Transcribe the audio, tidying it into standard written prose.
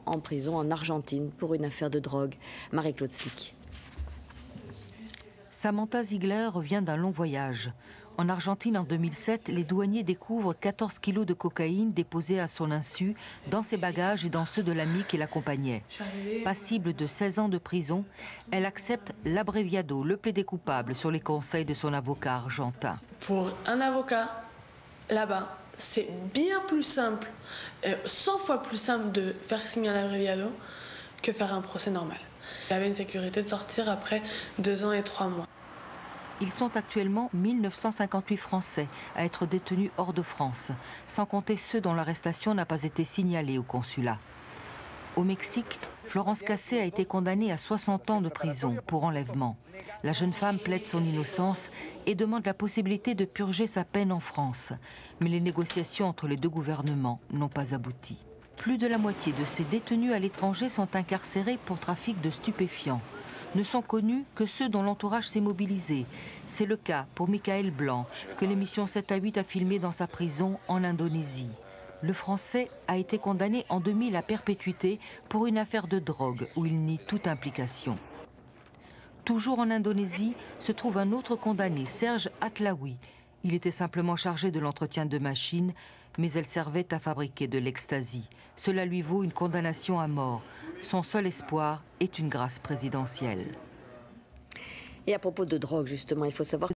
en prison en Argentine pour une affaire de drogue. Marie-Claude Slick. Samantha Ziegler revient d'un long voyage. En Argentine, en 2007, les douaniers découvrent 14 kilos de cocaïne déposés à son insu dans ses bagages et dans ceux de l'ami qui l'accompagnait. Passible de 16 ans de prison, elle accepte l'abréviado, le plaidé coupable, sur les conseils de son avocat argentin. Pour un avocat, là-bas, c'est bien plus simple, 100 fois plus simple de faire signer un abréviado que faire un procès normal. Il avait une sécurité de sortir après 2 ans et 3 mois. Ils sont actuellement 1958 Français à être détenus hors de France, sans compter ceux dont l'arrestation n'a pas été signalée au consulat. Au Mexique, Florence Cassé a été condamnée à 60 ans de prison pour enlèvement. La jeune femme plaide son innocence et demande la possibilité de purger sa peine en France. Mais les négociations entre les deux gouvernements n'ont pas abouti. Plus de la moitié de ces détenus à l'étranger sont incarcérés pour trafic de stupéfiants. Ne sont connus que ceux dont l'entourage s'est mobilisé. C'est le cas pour Michael Blanc, que l'émission 7 à 8 a filmé dans sa prison en Indonésie. Le Français a été condamné en 2000 à perpétuité pour une affaire de drogue où il nie toute implication. Toujours en Indonésie se trouve un autre condamné, Serge Atlaoui. Il était simplement chargé de l'entretien de machines, mais elles servaient à fabriquer de l'ecstasy. Cela lui vaut une condamnation à mort. Son seul espoir est une grâce présidentielle. Et à propos de drogue, justement, il faut savoir